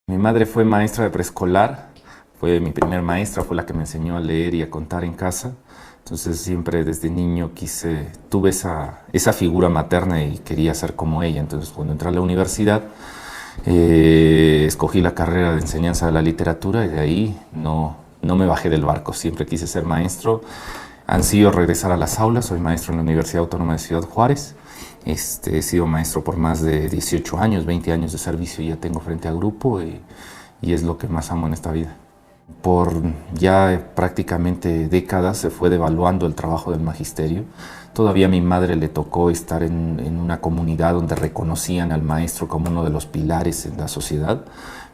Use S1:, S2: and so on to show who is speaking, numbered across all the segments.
S1: Mi madre fue maestra de preescolar, fue mi primer maestra, fue la que me enseñó a leer y a contar en casa. Entonces siempre desde niño tuve esa figura materna y quería ser como ella. Entonces cuando entré a la universidad, escogí la carrera de enseñanza de la literatura y de ahí no me bajé del barco. Siempre quise ser maestro. Ansío regresar a las aulas. Soy maestro en la Universidad Autónoma de Ciudad Juárez. He sido maestro por más de 18 años, 20 años de servicio ya tengo frente a grupo y es lo que más amo en esta vida. Por ya prácticamente décadas se fue devaluando el trabajo del magisterio. Todavía a mi madre le tocó estar en una comunidad donde reconocían al maestro como uno de los pilares en la sociedad,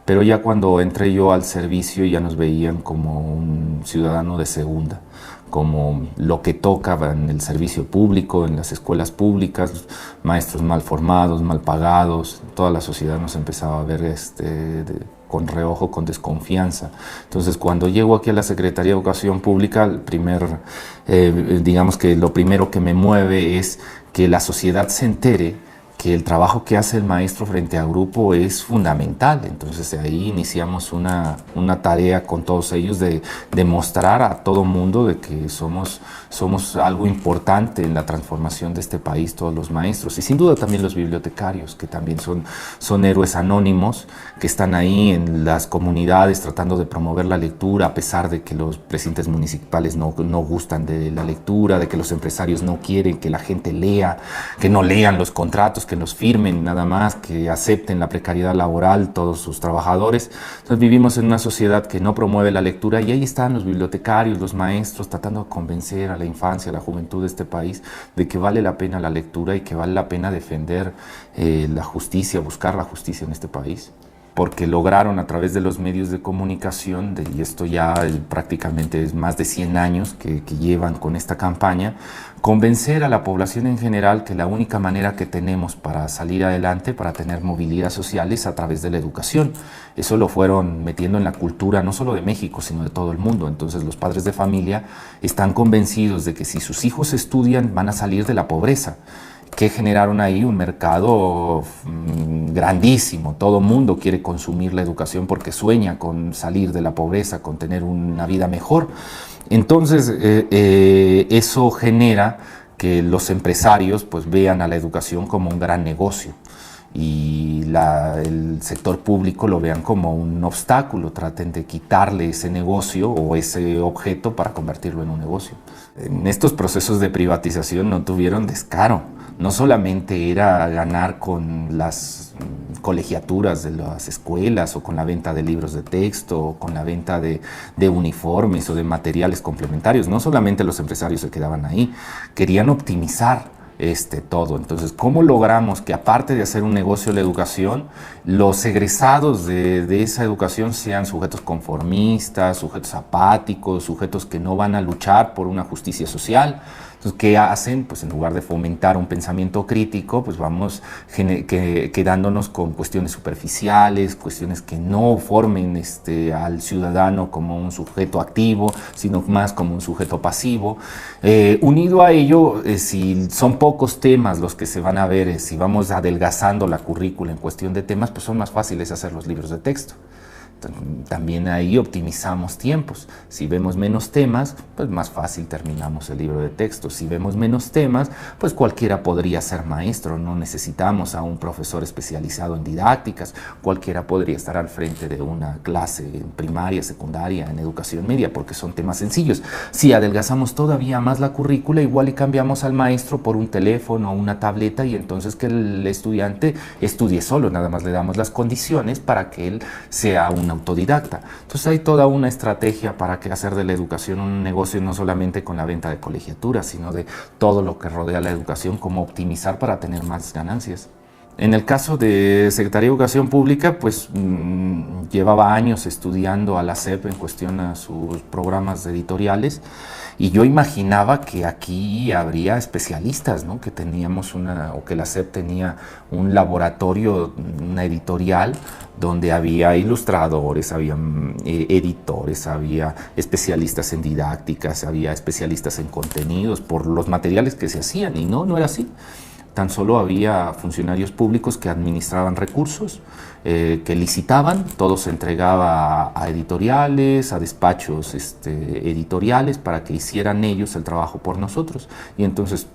S1: pero ya cuando entré yo al servicio ya nos veían como un ciudadano de segunda, como lo que tocaba en el servicio público, en las escuelas públicas, maestros mal formados, mal pagados. Toda la sociedad nos empezaba a ver con reojo, con desconfianza. Entonces, cuando llego aquí a la Secretaría de Educación Pública, digamos que lo primero que me mueve es que la sociedad se entere que el trabajo que hace el maestro frente a grupo es fundamental. Entonces ahí iniciamos una tarea con todos ellos de demostrar a todo mundo de que somos algo importante en la transformación de este país, todos los maestros y sin duda también los bibliotecarios, que también son héroes anónimos que están ahí en las comunidades tratando de promover la lectura, a pesar de que los presidentes municipales no gustan de la lectura, de que los empresarios no quieren que la gente lea, que no lean los contratos, que los firmen nada más, que acepten la precariedad laboral todos sus trabajadores. Entonces vivimos en una sociedad que no promueve la lectura y ahí están los bibliotecarios, los maestros tratando de convencer a la infancia, a la juventud de este país de que vale la pena la lectura y que vale la pena defender la justicia, buscar la justicia en este país, porque lograron a través de los medios de comunicación, y esto ya prácticamente es más de 100 años que llevan con esta campaña, convencer a la población en general que la única manera que tenemos para salir adelante, para tener movilidad social, es a través de la educación. Eso lo fueron metiendo en la cultura no solo de México, sino de todo el mundo. Entonces los padres de familia están convencidos de que si sus hijos estudian van a salir de la pobreza, que generaron ahí un mercado grandísimo. Todo mundo quiere consumir la educación porque sueña con salir de la pobreza, con tener una vida mejor. Entonces eso genera que los empresarios pues vean a la educación como un gran negocio y el sector público lo vean como un obstáculo, traten de quitarle ese negocio o ese objeto para convertirlo en un negocio. En estos procesos de privatización no tuvieron descaro. No solamente era ganar con las colegiaturas de las escuelas o con la venta de libros de texto o con la venta de uniformes o de materiales complementarios. No solamente los empresarios se quedaban ahí, querían optimizar todo. Entonces, ¿cómo logramos que aparte de hacer un negocio de la educación, los egresados de esa educación sean sujetos conformistas, sujetos apáticos, sujetos que no van a luchar por una justicia social? Entonces, ¿qué hacen? Pues en lugar de fomentar un pensamiento crítico, pues vamos quedándonos con cuestiones superficiales, cuestiones que no formen al ciudadano como un sujeto activo, sino más como un sujeto pasivo. Unido a ello, si son pocos temas los que se van a ver, si vamos adelgazando la currícula en cuestión de temas, pues son más fáciles hacer los libros de texto. También ahí optimizamos tiempos. Si vemos menos temas, pues más fácil terminamos el libro de texto. Si vemos menos temas, pues cualquiera podría ser maestro. No necesitamos a un profesor especializado en didácticas. Cualquiera podría estar al frente de una clase en primaria, secundaria, en educación media, porque son temas sencillos. Si adelgazamos todavía más la currícula, igual y cambiamos al maestro por un teléfono o una tableta y entonces que el estudiante estudie solo. Nada más le damos las condiciones para que él sea un autodidacta. Entonces hay toda una estrategia para que hacer de la educación un negocio, no solamente con la venta de colegiaturas, sino de todo lo que rodea la educación, cómo optimizar para tener más ganancias. En el caso de Secretaría de Educación Pública, pues llevaba años estudiando a la SEP en cuestión a sus programas editoriales y yo imaginaba que aquí habría especialistas, ¿no? Que teníamos o que la SEP tenía un laboratorio, una editorial, donde había ilustradores, había editores, había especialistas en didácticas, había especialistas en contenidos por los materiales que se hacían y no era así. tan solo había funcionarios públicos que administraban recursos, que licitaban, todo se entregaba a editoriales, a despachos editoriales para que hicieran ellos el trabajo por nosotros. Y entonces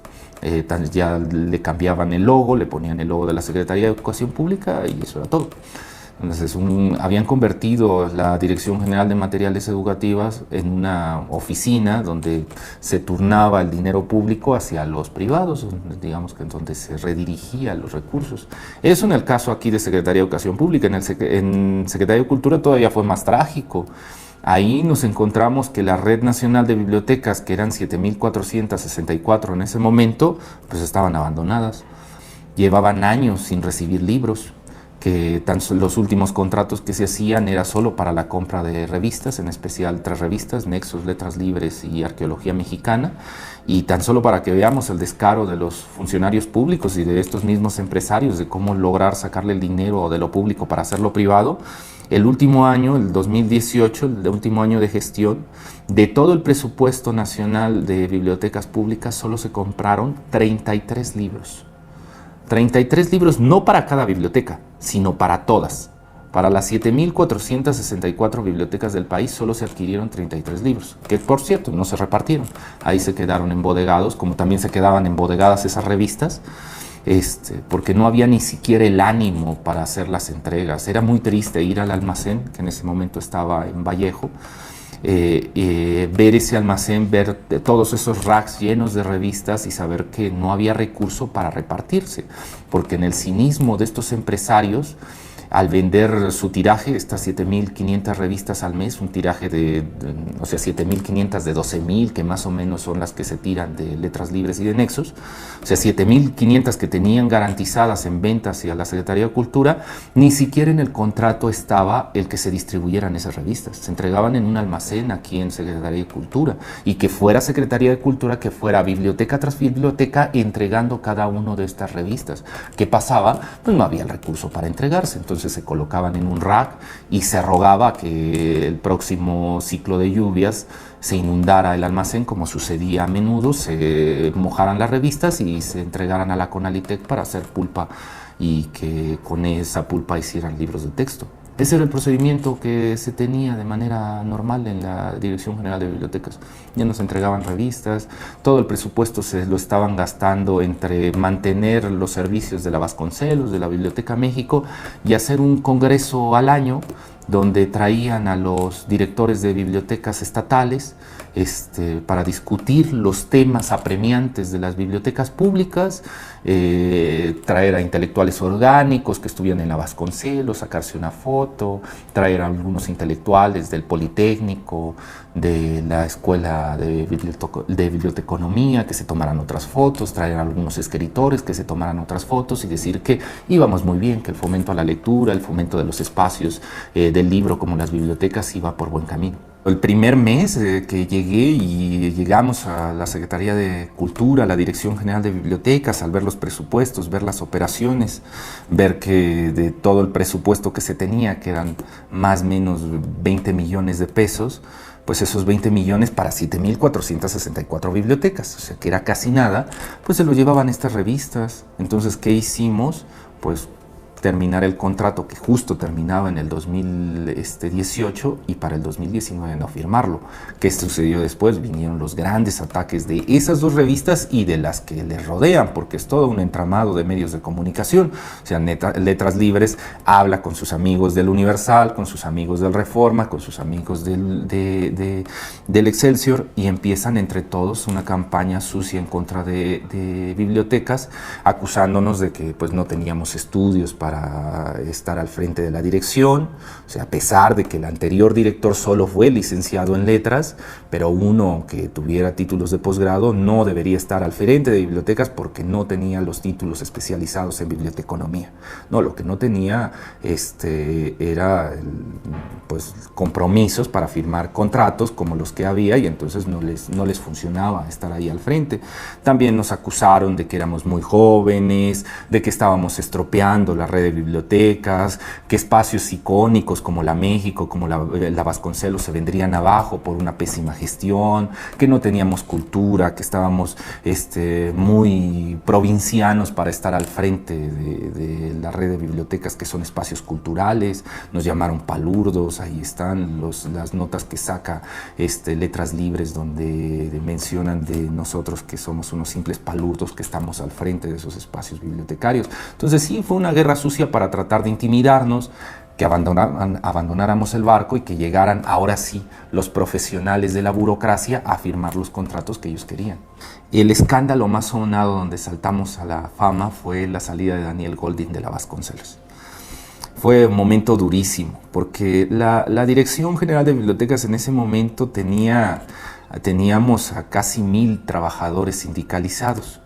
S1: ya le cambiaban el logo, le ponían el logo de la Secretaría de Educación Pública y eso era todo. Entonces habían convertido la Dirección General de Materiales Educativas en una oficina donde se turnaba el dinero público hacia los privados, digamos que en donde se redirigían los recursos. Eso en el caso aquí de Secretaría de Educación Pública. En Secretaría de Cultura todavía fue más trágico. Ahí nos encontramos que la Red Nacional de Bibliotecas, que eran 7.464 en ese momento, pues estaban abandonadas. Llevaban años sin recibir libros, que los últimos contratos que se hacían era solo para la compra de revistas, en especial 3 revistas, Nexos, Letras Libres y Arqueología Mexicana, y tan solo para que veamos el descaro de los funcionarios públicos y de estos mismos empresarios de cómo lograr sacarle el dinero de lo público para hacerlo privado. El último año, el 2018, el último año de gestión, de todo el presupuesto nacional de bibliotecas públicas solo se compraron 33 libros. 33 libros no para cada biblioteca, sino para todas. Para las 7.464 bibliotecas del país solo se adquirieron 33 libros, que por cierto no se repartieron. Ahí se quedaron embodegados, como también se quedaban embodegadas esas revistas, porque no había ni siquiera el ánimo para hacer las entregas. Era muy triste ir al almacén, que en ese momento estaba en Vallejo, ver ese almacén, ver todos esos racks llenos de revistas y saber que no había recurso para repartirse, porque en el cinismo de estos empresarios, al vender su tiraje, estas 7.500 revistas al mes, un tiraje o sea, 7.500 de 12.000, que más o menos son las que se tiran de Letras Libres y de Nexos, o sea, 7.500 que tenían garantizadas en ventas y a la Secretaría de Cultura, ni siquiera en el contrato estaba el que se distribuyeran esas revistas. Se entregaban en un almacén aquí en Secretaría de Cultura, y que fuera Secretaría de Cultura, que fuera biblioteca tras biblioteca entregando cada una de estas revistas. ¿Qué pasaba? Pues no había el recurso para entregarse, entonces se colocaban en un rack y se rogaba que el próximo ciclo de lluvias se inundara el almacén, como sucedía a menudo, se mojaran las revistas y se entregaran a la Conalitec para hacer pulpa y que con esa pulpa hicieran libros de texto. Ese era el procedimiento que se tenía de manera normal en la Dirección General de Bibliotecas. Ya nos entregaban revistas, todo el presupuesto se lo estaban gastando entre mantener los servicios de la Vasconcelos, de la Biblioteca México, y hacer un congreso al año donde traían a los directores de bibliotecas estatales para discutir los temas apremiantes de las bibliotecas públicas, traer a intelectuales orgánicos que estuvieran en la Vasconcelos, sacarse una foto, traer a algunos intelectuales del Politécnico, de la Escuela de Biblioteconomía, que se tomaran otras fotos, traer a algunos escritores que se tomaran otras fotos y decir que íbamos muy bien, que el fomento a la lectura, el fomento de los espacios del libro como las bibliotecas iba por buen camino. El primer mes que llegamos a la Secretaría de Cultura, a la Dirección General de Bibliotecas, al ver los presupuestos, ver las operaciones, ver que de todo el presupuesto que se tenía, que eran más o menos 20 millones de pesos, pues esos 20 millones para 7.464 bibliotecas, o sea que era casi nada, pues se lo llevaban estas revistas. Entonces, ¿qué hicimos? Pues terminar el contrato que justo terminaba en el 2018 y para el 2019 no firmarlo. ¿Qué sucedió después? Vinieron los grandes ataques de esas 2 revistas y de las que les rodean, porque es todo un entramado de medios de comunicación. O sea, Letras Libres habla con sus amigos del Universal, con sus amigos del Reforma, con sus amigos del Excelsior, y empiezan entre todos una campaña sucia en contra de bibliotecas, acusándonos de que pues no teníamos estudios para estar al frente de la dirección. O sea, a pesar de que el anterior director solo fue licenciado en letras, pero uno que tuviera títulos de posgrado no debería estar al frente de bibliotecas porque no tenía los títulos especializados en biblioteconomía. No, lo que no tenía era pues, compromisos para firmar contratos como los que había, y entonces no les funcionaba estar ahí al frente. También nos acusaron de que éramos muy jóvenes, de que estábamos estropeando la red de bibliotecas, que espacios icónicos como la México, como la Vasconcelos se vendrían abajo por una pésima gestión, que no teníamos cultura, que estábamos muy provincianos para estar al frente de la red de bibliotecas, que son espacios culturales. Nos llamaron palurdos, ahí están las notas que saca Letras Libres, donde mencionan de nosotros que somos unos simples palurdos que estamos al frente de esos espacios bibliotecarios. Entonces sí, fue una guerra sucia para tratar de intimidarnos, que abandonáramos el barco y que llegaran ahora sí los profesionales de la burocracia a firmar los contratos que ellos querían. El escándalo más sonado donde saltamos a la fama fue la salida de Daniel Goldin de la Vasconcelos. Fue un momento durísimo, porque la Dirección General de Bibliotecas en ese momento teníamos a casi 1000 trabajadores sindicalizados.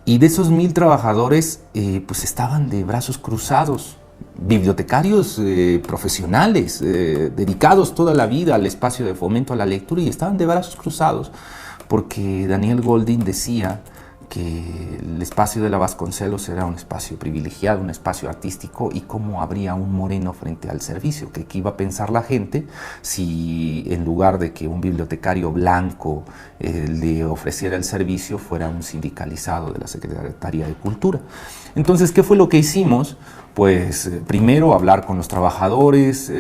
S1: Y de esos 1000 trabajadores, pues estaban de brazos cruzados, bibliotecarios profesionales, dedicados toda la vida al espacio de fomento a la lectura, y estaban de brazos cruzados porque Daniel Goldin decía que el espacio de la Vasconcelos era un espacio privilegiado, un espacio artístico, y cómo habría un moreno frente al servicio, que iba a pensar la gente si en lugar de que un bibliotecario blanco le ofreciera el servicio, fuera un sindicalizado de la Secretaría de Cultura. Entonces, ¿qué fue lo que hicimos? Pues primero hablar con los trabajadores,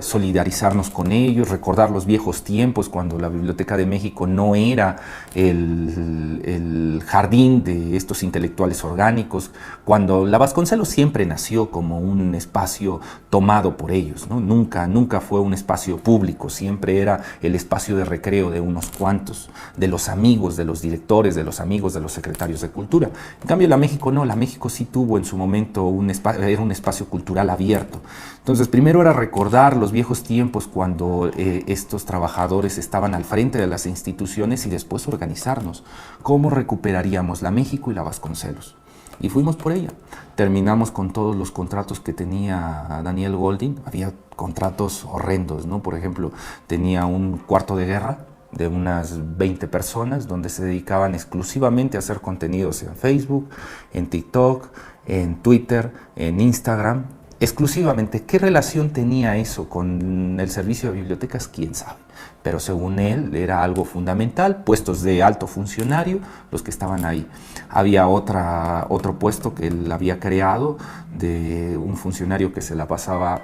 S1: solidarizarnos con ellos, recordar los viejos tiempos cuando la Biblioteca de México no era el jardín de estos intelectuales orgánicos, cuando la Vasconcelos siempre nació como un espacio tomado por ellos, ¿no? Nunca fue un espacio público, siempre era el espacio de recreo de unos cuantos, de los amigos, de los directores, de los amigos, de los secretarios de Cultura. En cambio la México no, la México sí tuvo en su momento era un espacio cultural abierto. Entonces, primero era recordar los viejos tiempos cuando estos trabajadores estaban al frente de las instituciones, y después organizarnos. ¿Cómo recuperaríamos la México y la Vasconcelos? Y fuimos por ella. Terminamos con todos los contratos que tenía Daniel Goldin. Había contratos horrendos, ¿no? Por ejemplo, tenía un cuarto de guerra de unas 20 personas donde se dedicaban exclusivamente a hacer contenidos en Facebook, en TikTok, en Twitter, en Instagram, exclusivamente. ¿Qué relación tenía eso con el servicio de bibliotecas? ¿Quién sabe? Pero según él era algo fundamental, puestos de alto funcionario, los que estaban ahí. Había otro puesto que él había creado, de un funcionario que se la pasaba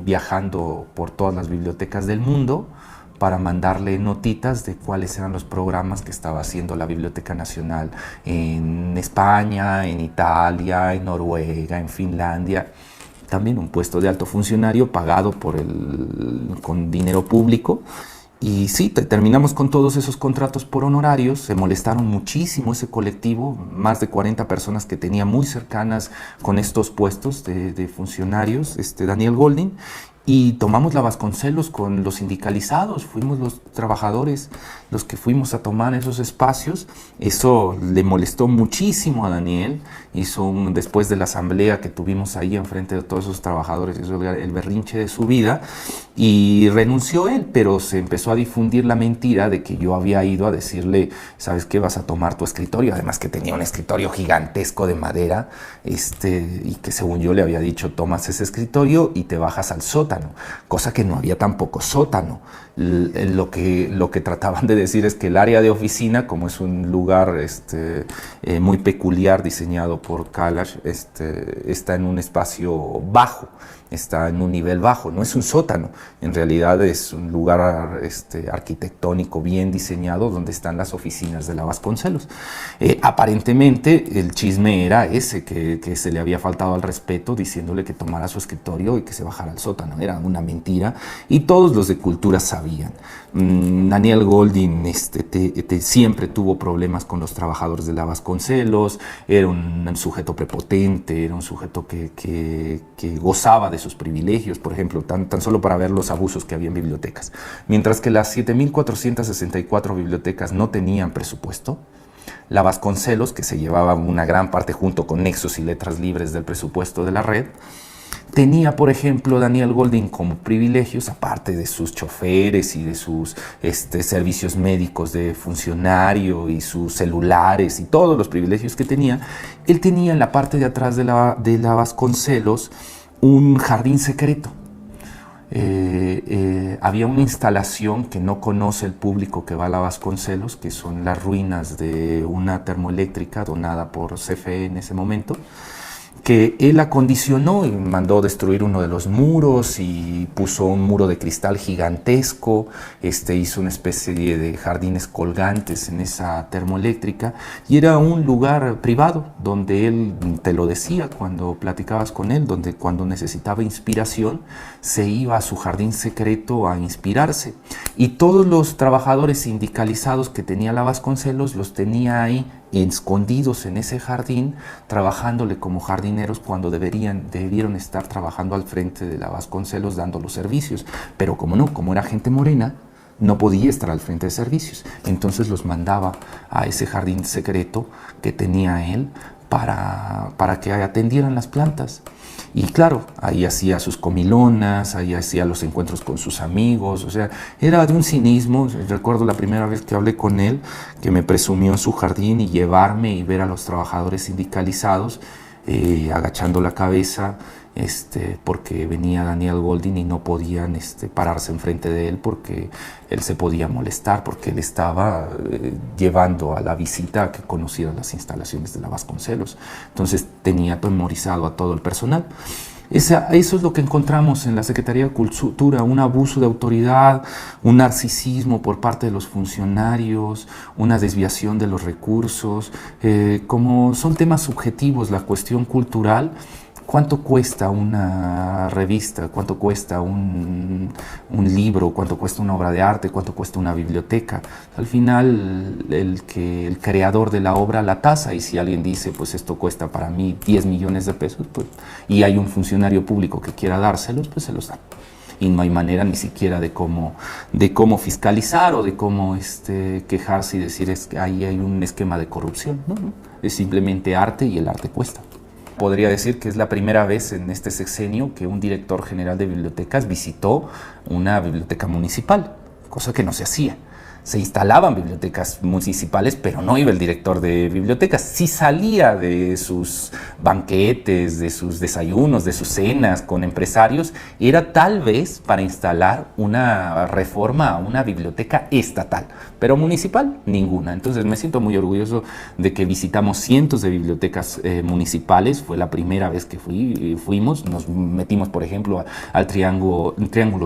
S1: viajando por todas las bibliotecas del mundo, para mandarle notitas de cuáles eran los programas que estaba haciendo la Biblioteca Nacional en España, en Italia, en Noruega, en Finlandia. También un puesto de alto funcionario pagado con dinero público. Y sí, terminamos con todos esos contratos por honorarios. Se molestaron muchísimo ese colectivo, más de 40 personas que tenía muy cercanas con estos puestos de funcionarios, Daniel Goldin. Y tomamos la Vasconcelos con los sindicalizados, fuimos los trabajadores los que fuimos a tomar esos espacios. Eso le molestó muchísimo a Daniel. Después de la asamblea que tuvimos ahí enfrente de todos esos trabajadores, hizo el berrinche de su vida, y renunció él, pero se empezó a difundir la mentira de que yo había ido a decirle, ¿sabes qué? Vas a tomar tu escritorio. Además que tenía un escritorio gigantesco de madera, y que según yo le había dicho, tomas ese escritorio y te bajas al sótano, cosa que no había tampoco sótano. Lo que trataban de decir es que el área de oficina, como es un lugar muy peculiar diseñado por Kalash, está en un espacio bajo, está en un nivel bajo, no es un sótano, en realidad es un lugar arquitectónico bien diseñado donde están las oficinas de la Vasconcelos. Aparentemente el chisme era ese, que se le había faltado al respeto diciéndole que tomara su escritorio y que se bajara al sótano. Era una mentira y todos los de Cultura sabían. Daniel Goldin siempre tuvo problemas con los trabajadores de la Vasconcelos, era un sujeto prepotente, era un sujeto que gozaba de sus privilegios, por ejemplo, tan solo para ver los abusos que había en bibliotecas. Mientras que las 7.464 bibliotecas no tenían presupuesto, la Vasconcelos, que se llevaba una gran parte junto con Nexos y Letras Libres del presupuesto de la red, Tenía, por ejemplo, Daniel Goldin como privilegios, aparte de sus choferes y de sus servicios médicos de funcionario y sus celulares y todos los privilegios que tenía, él tenía en la parte de atrás de la Vasconcelos un jardín secreto. Había una instalación que no conoce el público que va a la Vasconcelos, que son las ruinas de una termoeléctrica donada por CFE en ese momento, que él acondicionó y mandó destruir uno de los muros y puso un muro de cristal gigantesco, hizo una especie de jardines colgantes en esa termoeléctrica, y era un lugar privado donde él, te lo decía cuando platicabas con él, donde cuando necesitaba inspiración se iba a su jardín secreto a inspirarse, y todos los trabajadores sindicalizados que tenía la Vasconcelos los tenía ahí escondidos en ese jardín, trabajándole como jardineros cuando debieron estar trabajando al frente de la Vasconcelos dando los servicios. Pero como era gente morena, no podía estar al frente de servicios. Entonces los mandaba a ese jardín secreto que tenía él para que atendieran las plantas. Y claro, ahí hacía sus comilonas, ahí hacía los encuentros con sus amigos, o sea, era de un cinismo. Recuerdo la primera vez que hablé con él, que me presumió en su jardín y llevarme y ver a los trabajadores sindicalizados agachando la cabeza, porque venía Daniel Goldin y no podían pararse enfrente de él porque él se podía molestar, porque él estaba llevando a la visita a que conociera las instalaciones de la Vasconcelos. Entonces tenía atemorizado a todo el personal. Eso es lo que encontramos en la Secretaría de Cultura, un abuso de autoridad, un narcisismo por parte de los funcionarios, una desviación de los recursos. Como son temas subjetivos, la cuestión cultural, ¿cuánto cuesta una revista? ¿Cuánto cuesta un libro? ¿Cuánto cuesta una obra de arte? ¿Cuánto cuesta una biblioteca? Al final, el creador de la obra la tasa, y si alguien dice, pues esto cuesta para mí 10 millones de pesos, pues, y hay un funcionario público que quiera dárselos, pues se los da. Y no hay manera ni siquiera de cómo fiscalizar o de cómo quejarse y decir es que ahí hay un esquema de corrupción. No, no. Es simplemente arte y el arte cuesta. Podría decir que es la primera vez en este sexenio que un director general de bibliotecas visitó una biblioteca municipal, cosa que no se hacía. Se instalaban bibliotecas municipales, pero no iba el director de bibliotecas. Sí salía de sus banquetes, de sus desayunos, de sus cenas con empresarios. Era tal vez para instalar una reforma a una biblioteca estatal, pero municipal, ninguna. Entonces me siento muy orgulloso de que visitamos cientos de bibliotecas municipales. Fue la primera vez que fuimos. Nos metimos, por ejemplo, al Triángulo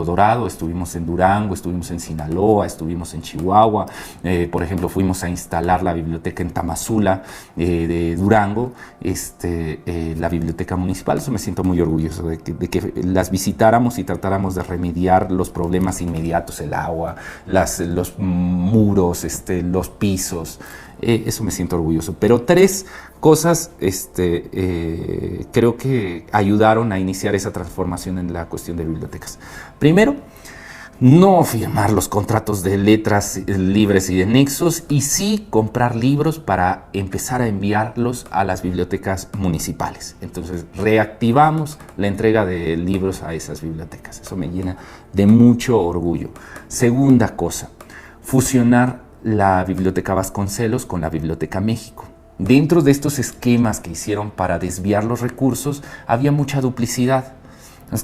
S1: Dorado. Estuvimos en Durango, estuvimos en Sinaloa, estuvimos en Chihuahua. Por ejemplo, fuimos a instalar la biblioteca en Tamazula de Durango, la biblioteca municipal. Eso me siento muy orgulloso de que las visitáramos y tratáramos de remediar los problemas inmediatos, el agua, los muros, los pisos. Eso me siento orgulloso. Pero 3 cosas creo que ayudaron a iniciar esa transformación en la cuestión de bibliotecas. Primero, no firmar los contratos de letras libres y de nexos, y sí comprar libros para empezar a enviarlos a las bibliotecas municipales. Entonces reactivamos la entrega de libros a esas bibliotecas. Eso me llena de mucho orgullo. Segunda cosa, fusionar la Biblioteca Vasconcelos con la Biblioteca México. Dentro de estos esquemas que hicieron para desviar los recursos había mucha duplicidad.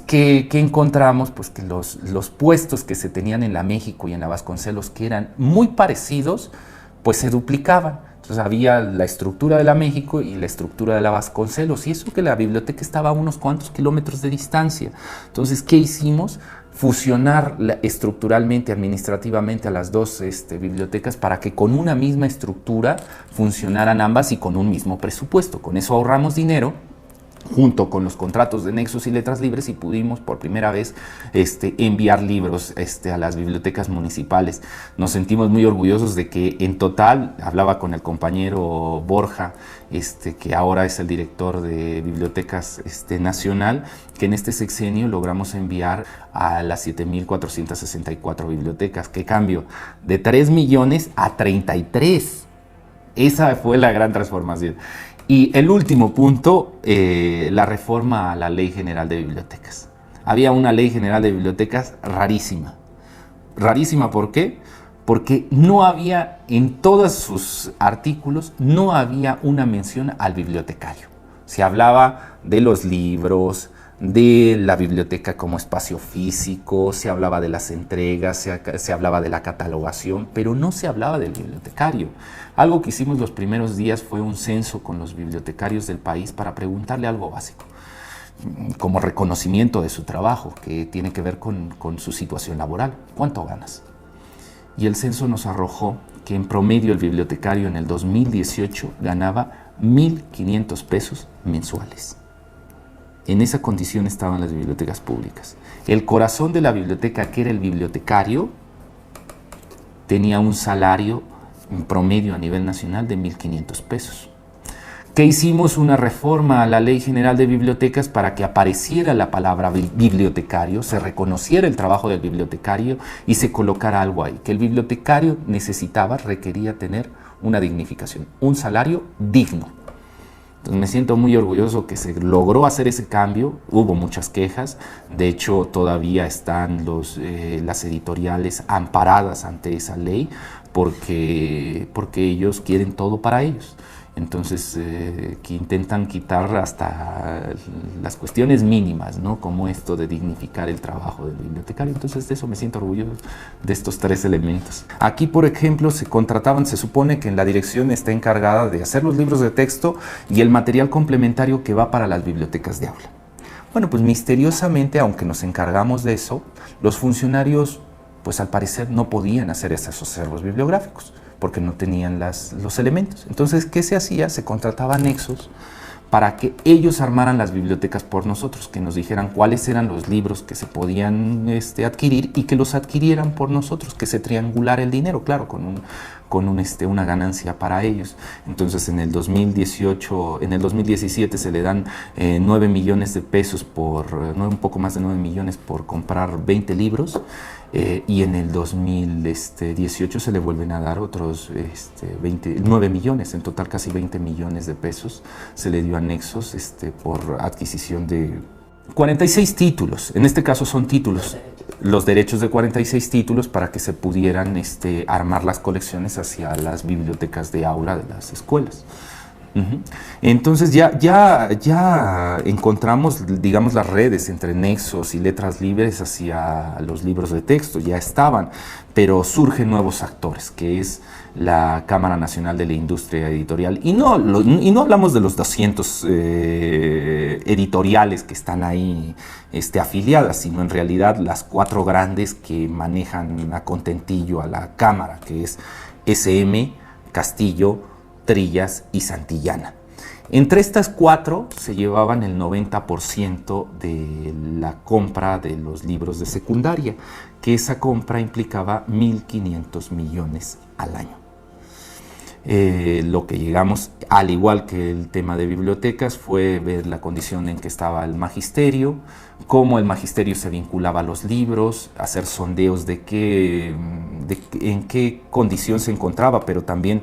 S1: ¿Qué encontramos? Pues que los puestos que se tenían en la México y en la Vasconcelos, que eran muy parecidos, pues se duplicaban. Entonces había la estructura de la México y la estructura de la Vasconcelos, y eso que la biblioteca estaba a unos cuantos kilómetros de distancia. Entonces, ¿qué hicimos? Fusionar estructuralmente, administrativamente a las dos bibliotecas para que con una misma estructura funcionaran ambas y con un mismo presupuesto. Con eso ahorramos dinero, junto con los contratos de nexos y letras libres, y pudimos por primera vez enviar libros a las bibliotecas municipales. Nos sentimos muy orgullosos de que en total, hablaba con el compañero Borja, que ahora es el director de Bibliotecas Nacional, que en este sexenio logramos enviar a las 7,464 bibliotecas. ¿Qué cambio? De 3 millones a 33. Esa fue la gran transformación. Y el último punto, la reforma a la Ley General de Bibliotecas. Había una Ley General de Bibliotecas rarísima. Rarísima, ¿por qué? Porque no había, en todos sus artículos, no había una mención al bibliotecario. Se hablaba de los libros, de la biblioteca como espacio físico, se hablaba de las entregas, se hablaba de la catalogación, pero no se hablaba del bibliotecario. Algo que hicimos los primeros días fue un censo con los bibliotecarios del país para preguntarle algo básico, como reconocimiento de su trabajo, que tiene que ver con su situación laboral. ¿Cuánto ganas? Y el censo nos arrojó que en promedio el bibliotecario en el 2018 ganaba 1.500 pesos mensuales. En esa condición estaban las bibliotecas públicas. El corazón de la biblioteca, que era el bibliotecario, tenía un salario en promedio a nivel nacional de 1.500 pesos. ¿Qué hicimos? Una reforma a la Ley General de Bibliotecas para que apareciera la palabra bibliotecario, se reconociera el trabajo del bibliotecario y se colocara algo ahí, que el bibliotecario requería tener una dignificación, un salario digno. Entonces me siento muy orgulloso que se logró hacer ese cambio. Hubo muchas quejas, de hecho todavía están las editoriales amparadas ante esa ley porque ellos quieren todo para ellos. Entonces que intentan quitar hasta las cuestiones mínimas, ¿no? Como esto de dignificar el trabajo del bibliotecario. Entonces de eso me siento orgulloso, de estos tres elementos. Aquí, por ejemplo, se supone que en la dirección está encargada de hacer los libros de texto y el material complementario que va para las bibliotecas de aula. Bueno, pues misteriosamente, aunque nos encargamos de eso, los funcionarios, pues al parecer no podían hacer esos acervos bibliográficos, porque no tenían los elementos. Entonces, ¿qué se hacía? Se contrataba nexos para que ellos armaran las bibliotecas por nosotros, que nos dijeran cuáles eran los libros que se podían adquirir y que los adquirieran por nosotros, que se triangulara el dinero, claro, con una ganancia para ellos. Entonces, en el 2017 se le dan 9 millones de pesos un poco más de 9 millones por comprar 20 libros. Y en el 2018 se le vuelven a dar otros 9 millones, en total casi 20 millones de pesos se le dio a Nexos por adquisición de 46 títulos. En este caso son títulos, los derechos de 46 títulos para que se pudieran armar las colecciones hacia las bibliotecas de aula de las escuelas. Entonces ya encontramos, digamos, las redes entre Nexos y Letras Libres hacia los libros de texto, ya estaban, pero surgen nuevos actores, que es la Cámara Nacional de la Industria Editorial, y no hablamos de los 200 editoriales que están ahí afiliadas, sino en realidad las 4 grandes que manejan a contentillo a la Cámara, que es SM, Castillo, Trillas y Santillana. Entre estas 4 se llevaban el 90% de la compra de los libros de secundaria, que esa compra implicaba 1.500 millones al año. Lo que llegamos, al igual que el tema de bibliotecas, fue ver la condición en que estaba el magisterio, cómo el magisterio se vinculaba a los libros, hacer sondeos de en qué condición se encontraba, pero también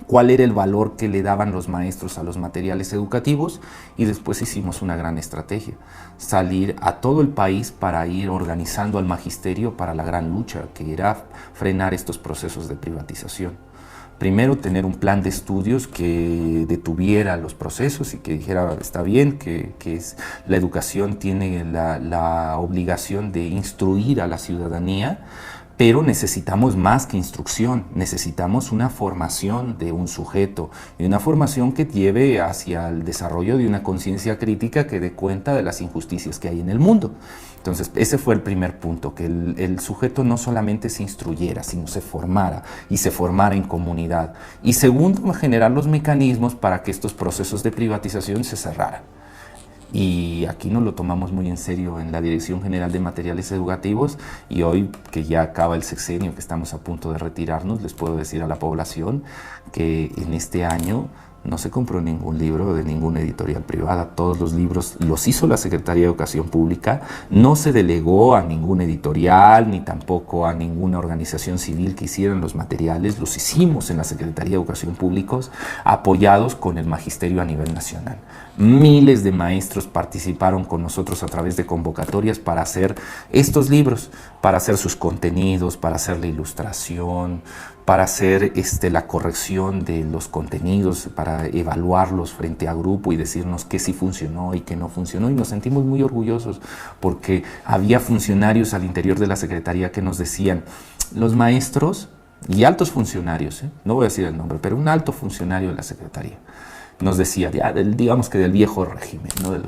S1: cuál era el valor que le daban los maestros a los materiales educativos, y después hicimos una gran estrategia, salir a todo el país para ir organizando al magisterio para la gran lucha, que era frenar estos procesos de privatización. Primero, tener un plan de estudios que detuviera los procesos y que dijera, está bien, que la educación tiene la obligación de instruir a la ciudadanía, pero necesitamos más que instrucción, necesitamos una formación de un sujeto, y una formación que lleve hacia el desarrollo de una conciencia crítica que dé cuenta de las injusticias que hay en el mundo. Entonces, ese fue el primer punto, que el sujeto no solamente se instruyera, sino se formara, y se formara en comunidad. Y segundo, generar los mecanismos para que estos procesos de privatización se cerraran. Y aquí nos lo tomamos muy en serio en la Dirección General de Materiales Educativos, y hoy que ya acaba el sexenio, que estamos a punto de retirarnos, les puedo decir a la población que en este año no se compró ningún libro de ninguna editorial privada. Todos los libros los hizo la Secretaría de Educación Pública. No se delegó a ninguna editorial ni tampoco a ninguna organización civil que hicieran los materiales. Los hicimos en la Secretaría de Educación Pública, apoyados con el magisterio a nivel nacional. Miles de maestros participaron con nosotros a través de convocatorias para hacer estos libros, para hacer sus contenidos, para hacer la ilustración, para hacer la corrección de los contenidos, para evaluarlos frente a grupo y decirnos qué sí funcionó y qué no funcionó. Y nos sentimos muy orgullosos porque había funcionarios al interior de la Secretaría que nos decían, los maestros y altos funcionarios, no voy a decir el nombre, pero un alto funcionario de la Secretaría, nos decía, ya digamos que del viejo régimen, ¿no? de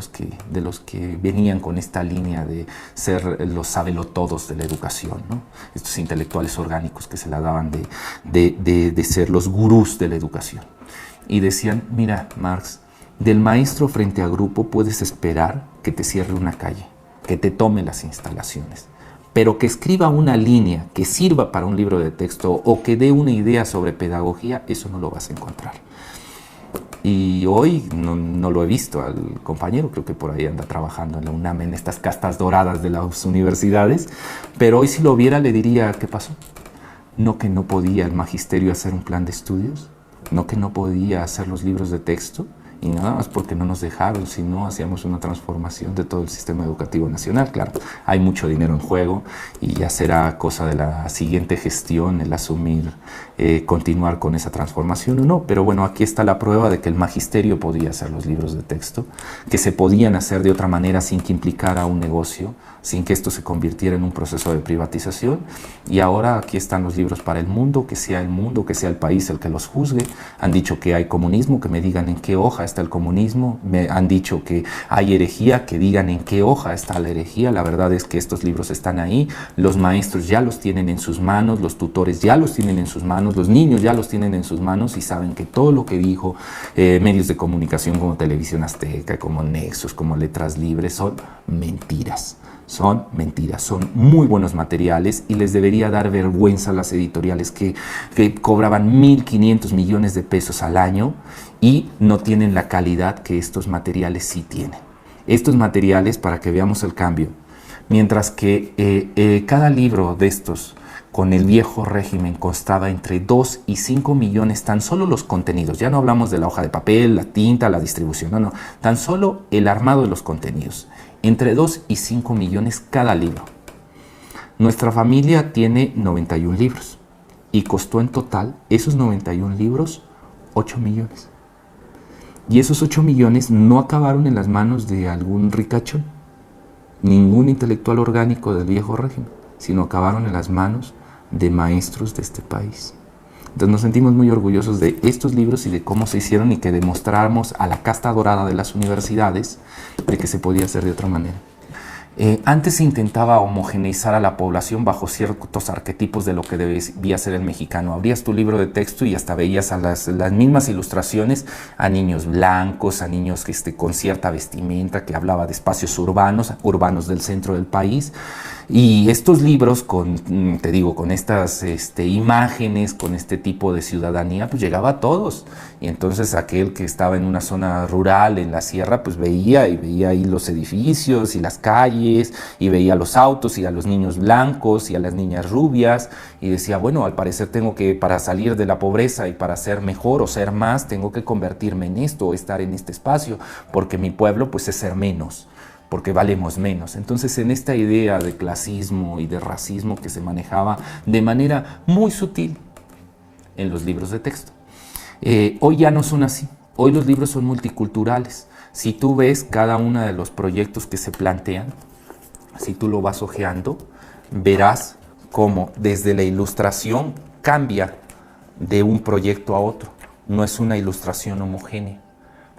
S1: los que venían con esta línea de ser los sabelotodos de la educación, ¿no? Estos intelectuales orgánicos que se la daban de ser los gurús de la educación. Y decían, mira, Marx, del maestro frente a grupo puedes esperar que te cierre una calle, que te tome las instalaciones, pero que escriba una línea que sirva para un libro de texto o que dé una idea sobre pedagogía, eso no lo vas a encontrar. Y hoy no lo he visto al compañero, creo que por ahí anda trabajando en la UNAM, en estas castas doradas de las universidades, pero hoy si lo viera le diría, ¿qué pasó? No que no podía el magisterio hacer un plan de estudios, no que no podía hacer los libros de texto, y nada más porque no nos dejaron, si no hacíamos una transformación de todo el sistema educativo nacional. Claro, hay mucho dinero en juego y ya será cosa de la siguiente gestión el asumir, continuar con esa transformación o no, pero bueno, aquí está la prueba de que el magisterio podía hacer los libros de texto, que se podían hacer de otra manera sin que implicara un negocio, sin que esto se convirtiera en un proceso de privatización, y ahora aquí están los libros para el mundo, que sea el país el que los juzgue. Han dicho que hay comunismo, que me digan en qué hoja está el comunismo, me han dicho que hay herejía, que digan en qué hoja está la herejía. La verdad es que estos libros están ahí, los maestros ya los tienen en sus manos, los tutores ya los tienen en sus manos, los niños ya los tienen en sus manos y saben que todo lo que dijo medios de comunicación como Televisión Azteca, como Nexos, como Letras Libres, son mentiras. Son mentiras, son muy buenos materiales y les debería dar vergüenza a las editoriales que cobraban 1.500 millones de pesos al año y no tienen la calidad que estos materiales sí tienen. Estos materiales, para que veamos el cambio, mientras que cada libro de estos con el viejo régimen costaba entre 2 y 5 millones, tan solo los contenidos, ya no hablamos de la hoja de papel, la tinta, la distribución, no, tan solo el armado de los contenidos, entre 2 y 5 millones cada libro. Nuestra familia tiene 91 libros y costó en total esos 91 libros 8 millones. Y esos 8 millones no acabaron en las manos de algún ricachón, ningún intelectual orgánico del viejo régimen, sino acabaron en las manos de maestros de este país. Entonces nos sentimos muy orgullosos de estos libros y de cómo se hicieron y que demostramos a la casta dorada de las universidades de que se podía hacer de otra manera. Antes se intentaba homogeneizar a la población bajo ciertos arquetipos de lo que debía ser el mexicano. Abrías tu libro de texto y hasta veías a las mismas ilustraciones a niños blancos, a niños con cierta vestimenta, que hablaba de espacios urbanos del centro del país. Y estos libros, te digo, con estas imágenes, con este tipo de ciudadanía, pues llegaba a todos. Y entonces aquel que estaba en una zona rural, en la sierra, pues veía ahí los edificios y las calles, y veía los autos y a los niños blancos y a las niñas rubias, y decía, bueno, al parecer tengo que, para salir de la pobreza y para ser mejor o ser más, tengo que convertirme en esto o estar en este espacio, porque mi pueblo pues es ser menos, porque valemos menos. Entonces, en esta idea de clasismo y de racismo que se manejaba de manera muy sutil en los libros de texto, hoy ya no son así. Hoy los libros son multiculturales. Si tú ves cada uno de los proyectos que se plantean, si tú lo vas hojeando, verás cómo desde la ilustración cambia de un proyecto a otro. No es una ilustración homogénea.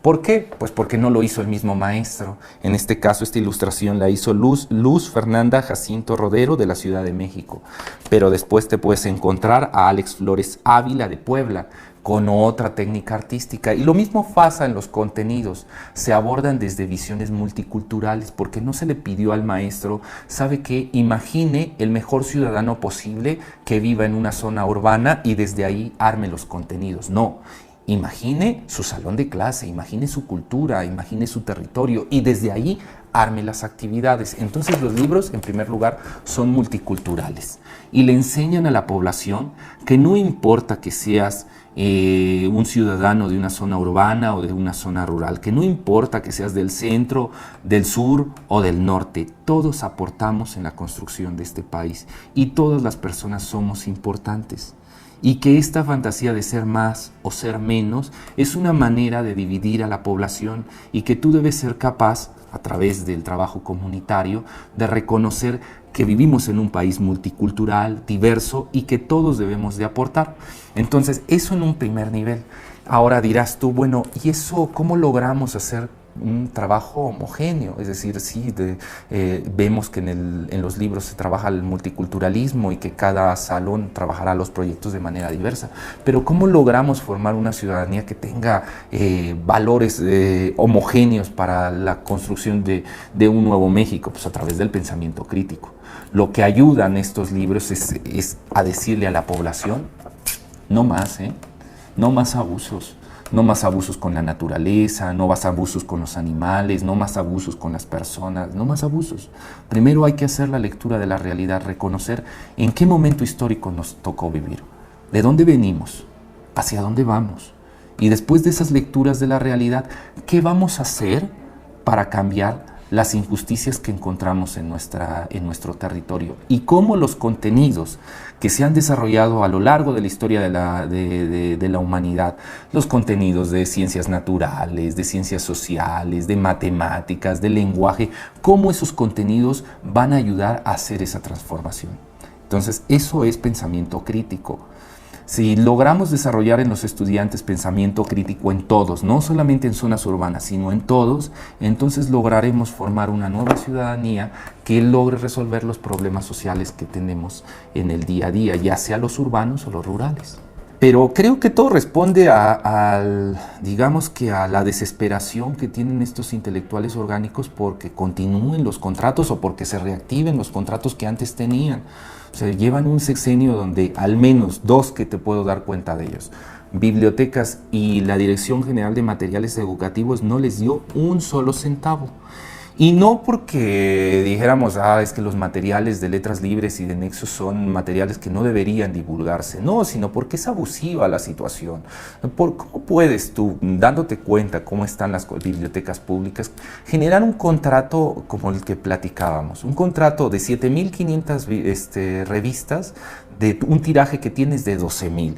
S1: ¿Por qué? Pues porque no lo hizo el mismo maestro. En este caso, esta ilustración la hizo Luz Fernanda Jacinto Rodero, de la Ciudad de México. Pero después te puedes encontrar a Alex Flores Ávila, de Puebla, con otra técnica artística. Y lo mismo pasa en los contenidos. Se abordan desde visiones multiculturales, porque no se le pidió al maestro, ¿sabe qué? Imagine el mejor ciudadano posible que viva en una zona urbana y desde ahí arme los contenidos. No. Imagine su salón de clase, imagine su cultura, imagine su territorio y desde ahí arme las actividades. Entonces los libros, en primer lugar, son multiculturales y le enseñan a la población que no importa que seas un ciudadano de una zona urbana o de una zona rural, que no importa que seas del centro, del sur o del norte, todos aportamos en la construcción de este país y todas las personas somos importantes. Y que esta fantasía de ser más o ser menos es una manera de dividir a la población y que tú debes ser capaz, a través del trabajo comunitario, de reconocer que vivimos en un país multicultural, diverso y que todos debemos de aportar. Entonces, eso en un primer nivel. Ahora dirás tú, bueno, ¿y eso cómo logramos hacer un trabajo homogéneo? Es decir, sí, vemos que en los libros se trabaja el multiculturalismo y que cada salón trabajará los proyectos de manera diversa, pero ¿cómo logramos formar una ciudadanía que tenga valores homogéneos para la construcción de un nuevo México? Pues a través del pensamiento crítico. Lo que ayudan estos libros es a decirle a la población, no más, no más abusos. No más abusos con la naturaleza, no más abusos con los animales, no más abusos con las personas, no más abusos. Primero hay que hacer la lectura de la realidad, reconocer en qué momento histórico nos tocó vivir, de dónde venimos, hacia dónde vamos. Y después de esas lecturas de la realidad, ¿qué vamos a hacer para cambiar las injusticias que encontramos en nuestro territorio? Y cómo los contenidos que se han desarrollado a lo largo de la historia de la humanidad, los contenidos de ciencias naturales, de ciencias sociales, de matemáticas, de lenguaje, cómo esos contenidos van a ayudar a hacer esa transformación. Entonces, eso es pensamiento crítico. Si logramos desarrollar en los estudiantes pensamiento crítico en todos, no solamente en zonas urbanas, sino en todos, entonces lograremos formar una nueva ciudadanía que logre resolver los problemas sociales que tenemos en el día a día, ya sea los urbanos o los rurales. Pero creo que todo responde digamos que a la desesperación que tienen estos intelectuales orgánicos porque continúen los contratos o porque se reactiven los contratos que antes tenían. O sea, llevan un sexenio donde al menos dos que te puedo dar cuenta de ellos, bibliotecas y la Dirección General de Materiales Educativos no les dio un solo centavo. Y no porque dijéramos, es que los materiales de letras libres y de Nexos son materiales que no deberían divulgarse, no, sino porque es abusiva la situación. ¿Cómo puedes tú, dándote cuenta cómo están las bibliotecas públicas, generar un contrato como el que platicábamos? Un contrato de 7.500 revistas de un tiraje que tienes de 12.000.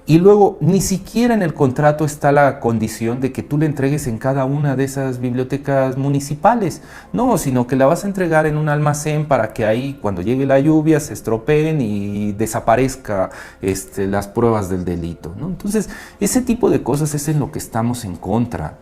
S1: Y luego ni siquiera en el contrato está la condición de que tú le entregues en cada una de esas bibliotecas municipales. No, sino que la vas a entregar en un almacén para que ahí cuando llegue la lluvia se estropeen y desaparezca las pruebas del delito, ¿no? Entonces, ese tipo de cosas es en lo que estamos en contra.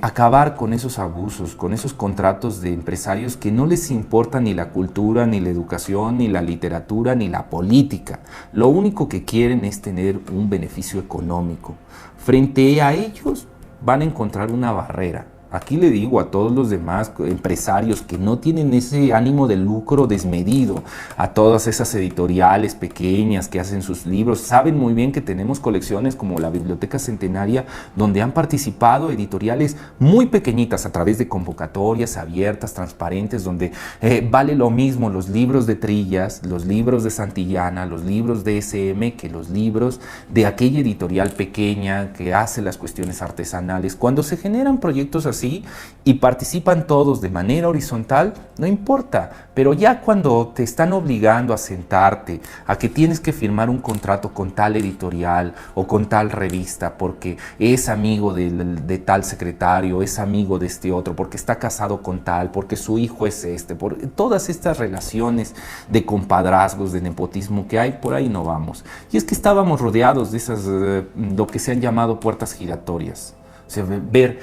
S1: Acabar con esos abusos, con esos contratos de empresarios que no les importa ni la cultura, ni la educación, ni la literatura, ni la política. Lo único que quieren es tener un beneficio económico. Frente a ellos van a encontrar una barrera. Aquí le digo a todos los demás empresarios que no tienen ese ánimo de lucro desmedido, a todas esas editoriales pequeñas que hacen sus libros, saben muy bien que tenemos colecciones como la Biblioteca Centenaria, donde han participado editoriales muy pequeñitas a través de convocatorias abiertas, transparentes, donde vale lo mismo los libros de Trillas, los libros de Santillana, los libros de SM que los libros de aquella editorial pequeña que hace las cuestiones artesanales. Cuando se generan proyectos así, y participan todos de manera horizontal, no importa, pero ya cuando te están obligando a sentarte, a que tienes que firmar un contrato con tal editorial o con tal revista porque es amigo de tal secretario, es amigo de este otro, porque está casado con tal, porque su hijo es por todas estas relaciones de compadrazgos, de nepotismo que hay, por ahí no vamos. Y es que estábamos rodeados de esas, lo que se han llamado puertas giratorias. O sea, ver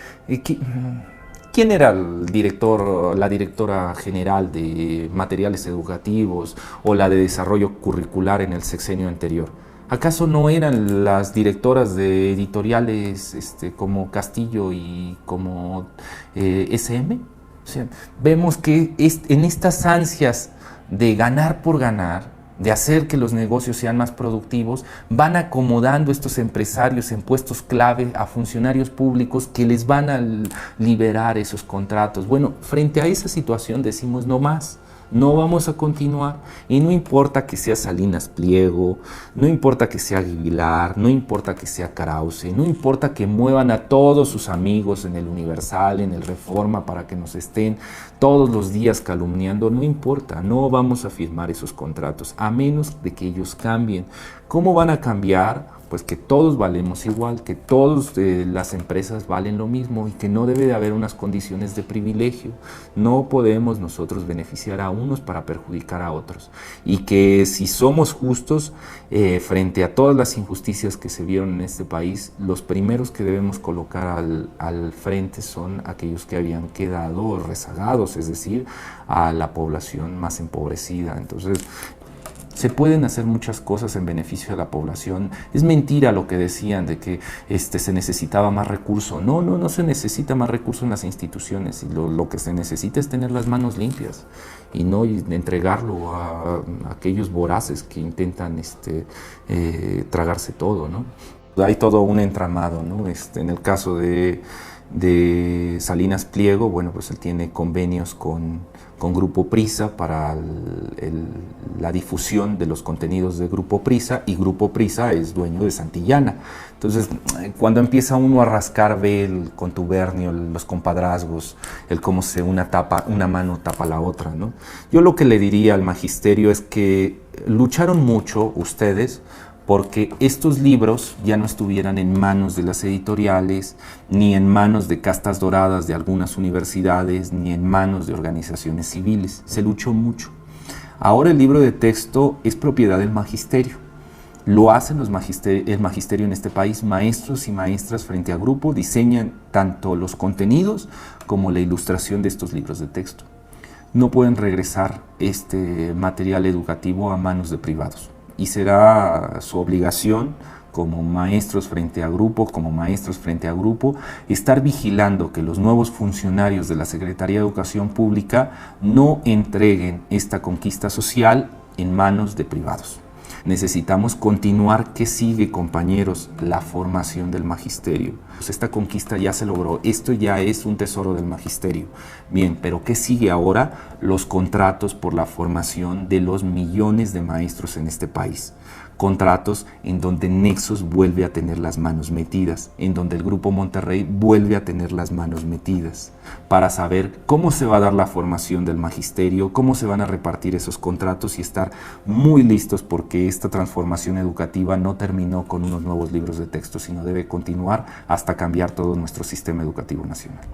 S1: quién era el director, la directora general de materiales educativos o la de desarrollo curricular en el sexenio anterior. ¿Acaso no eran las directoras de editoriales como Castillo y como SM? O sea, vemos que en estas ansias de ganar por ganar, de hacer que los negocios sean más productivos, van acomodando estos empresarios en puestos clave a funcionarios públicos que les van a liberar esos contratos. Bueno, frente a esa situación decimos no más. No vamos a continuar, y no importa que sea Salinas Pliego, no importa que sea Aguilar, no importa que sea Krause, no importa que muevan a todos sus amigos en el Universal, en el Reforma, para que nos estén todos los días calumniando, no importa, no vamos a firmar esos contratos, a menos de que ellos cambien. ¿Cómo van a cambiar? Pues que todos valemos igual, que todas las empresas valen lo mismo y que no debe de haber unas condiciones de privilegio. No podemos nosotros beneficiar a unos para perjudicar a otros. Y que si somos justos frente a todas las injusticias que se vieron en este país, los primeros que debemos colocar al frente son aquellos que habían quedado rezagados, es decir, a la población más empobrecida. Entonces, se pueden hacer muchas cosas en beneficio de la población. Es mentira lo que decían de que se necesitaba más recurso. No se necesita más recurso en las instituciones. Y lo que se necesita es tener las manos limpias y no entregarlo a aquellos voraces que intentan tragarse todo, ¿no? Hay todo un entramado, ¿no? En el caso de Salinas Pliego, bueno, pues él tiene convenios con Grupo Prisa para la difusión de los contenidos de Grupo Prisa, y Grupo Prisa es dueño de Santillana. Entonces, cuando empieza uno a rascar, ve el contubernio, los compadrazgos, el cómo una mano tapa la otra, ¿no? Yo lo que le diría al magisterio es que lucharon mucho ustedes porque estos libros ya no estuvieran en manos de las editoriales, ni en manos de castas doradas de algunas universidades, ni en manos de organizaciones civiles. Se luchó mucho. Ahora el libro de texto es propiedad del magisterio. Lo hacen el magisterio en este país. Maestros y maestras frente a grupo diseñan tanto los contenidos como la ilustración de estos libros de texto. No pueden regresar este material educativo a manos de privados. Y será su obligación como maestros frente a grupo, estar vigilando que los nuevos funcionarios de la Secretaría de Educación Pública no entreguen esta conquista social en manos de privados. Necesitamos continuar. ¿Qué sigue, compañeros? La formación del magisterio. Pues esta conquista ya se logró, esto ya es un tesoro del magisterio. Bien, pero ¿qué sigue ahora? Los contratos por la formación de los millones de maestros en este país. Contratos en donde Nexos vuelve a tener las manos metidas, en donde el Grupo Monterrey vuelve a tener las manos metidas, para saber cómo se va a dar la formación del magisterio, cómo se van a repartir esos contratos y estar muy listos, porque esta transformación educativa no terminó con unos nuevos libros de texto, sino debe continuar hasta cambiar todo nuestro sistema educativo nacional.